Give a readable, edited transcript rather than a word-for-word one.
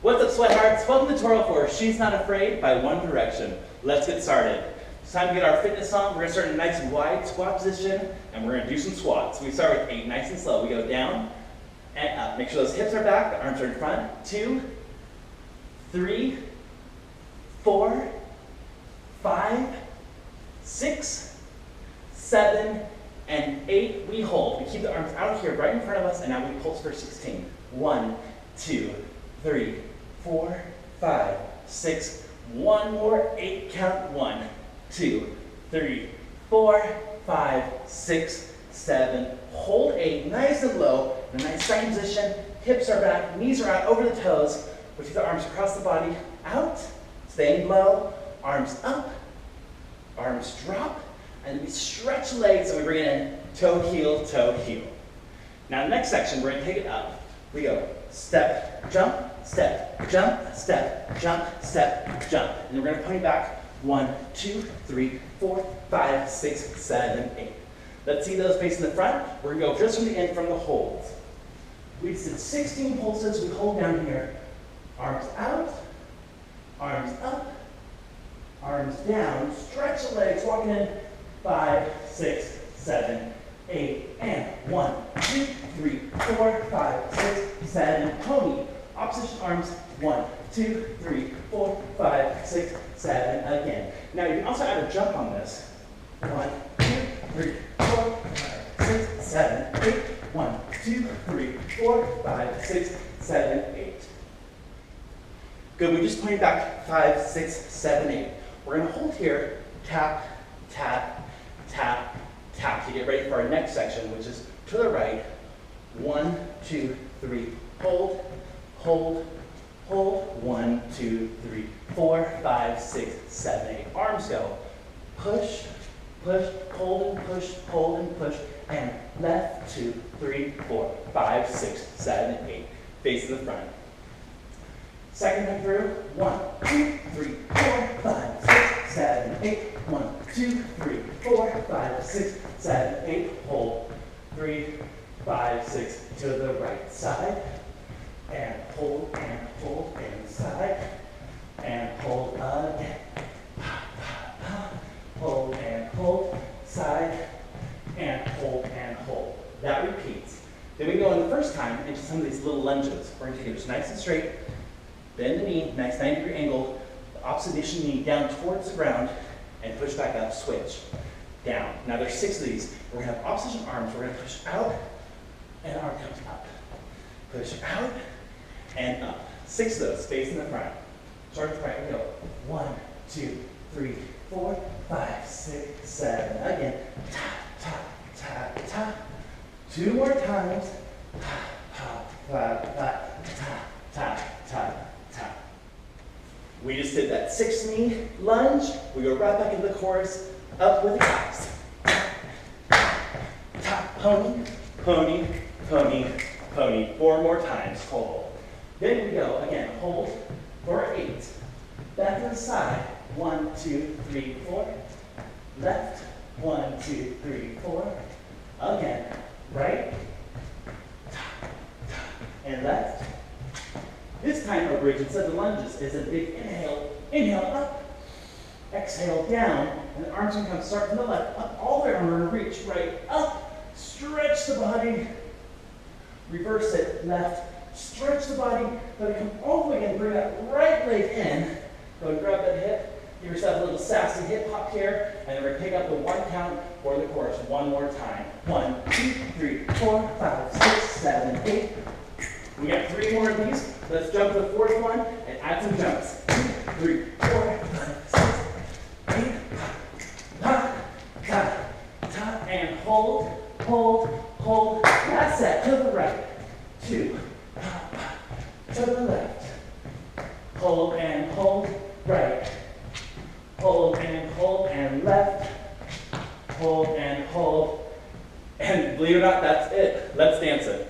What's up, sweathearts? Welcome to tutorial 4, She's Not Afraid by One Direction. Let's get started. It's time to get our fitness on. We're going to start in a nice wide squat position, and we're going to do some squats. We start with 8, nice and slow. We go down and up. Make sure those hips are back, the arms are in front. 2, 3, 4, 5, 6, 7, and 8. We hold. We keep the arms out here right in front of us, and now we pulse for 16. 1, 2, 3, 4, 5, 6, one more, 8 count. 1, 2, 3, 4, 5, 6, 7. Hold 8, nice and low. In a nice starting position. Hips are back, knees are out over the toes. We keep the arms across the body, out, staying low, arms up, arms drop, and we stretch legs and we bring it in, toe, heel, toe, heel. Now next section, we're going to take it up. We go step, jump, step, jump, step, jump, step, jump. And then we're going to pony back 1, 2, 3, 4, 5, 6, 7, 8. Let's see those facing the front. We're going to go just from the end from the holds. We just did 16 pulses. We hold down here. Arms out, arms up, arms down. Stretch the legs, walking in. 5, 6, 7, 8, and 1, 2, 3, 4, 5, 6, 7, pony. Opposition arms, 1, 2, 3, 4, 5, 6, 7, again. Now you can also add a jump on this. 1, 2, 3, 4, 5, 6, 7, 8. 1, 2, 3, 4, 5, 6, 7, 8. Good, we just pointed back 5, 6, 7, 8. We're gonna hold here, tap, tap, tap, tap to get ready for our next section, which is to the right. 1, 2, 3, hold, hold, hold. 1, 2, 3, 4, 5, 6, 7, 8. Arms go. Push, push, hold and push, hold and push, and left, 2, 3, 4, 5, 6, 7, 8. Face to the front. Second time through. 1, 2, 3, 4, 5, 6, 7, 8. 1, 2, 3, 4, 5, 6, 7, 8. Hold. 3, 5, 6 to the right side. And hold and side. And hold again. Hold and hold, side, and hold. That repeats. Then we go in the first time into some of these little lunges. We're going to take it just nice and straight, bend the knee, nice 90-degree angle, the opposite knee down towards the ground, and push back up, switch, down. Now there's 6 of these. We're going to have opposition arms. We're going to push out, and arm comes up. Push out, and up. 6 of those, facing the front. Start with the right, we go. 1, 2, 3, 4, 5, 6, 7. Again, tap, tap, tap, tap. 2 more times. Tap, tap, tap, tap, tap, tap, tap. We just did that 6 knee lunge. We go right back into the chorus. Up with the calves. Tap, pony, pony, pony, pony. 4 more times. Hold. Then we go again. Hold for 8. Back to the side. 1, 2, 3, 4. Left. 1, 2, 3, 4. Again. Right. And left. This time our bridge, instead of lunges, is a big inhale. Inhale up. Exhale down. And the arms can come start from the left. Up all the way. We're going to reach right up. Stretch the body. Reverse it. Left. Stretch the body. Let it come all the way in. Bring that right leg in. Go and grab that hip. Give yourself a little sassy hip hop here, and then we're going to pick up the 1 count for the chorus. 1 more time. 1, 2, 3, 4, 5, 6, 7, 8. We got 3 more of these. Let's jump to the 4th one and add some jumps. 2, 3, 4, 5, 6, 8. Ta, ta, ta, and hold, hold, hold. Last set to the right. 2, to the left. Hold and hold, right. Hold and left. Hold and hold. And believe it or not, that's it. Let's dance it.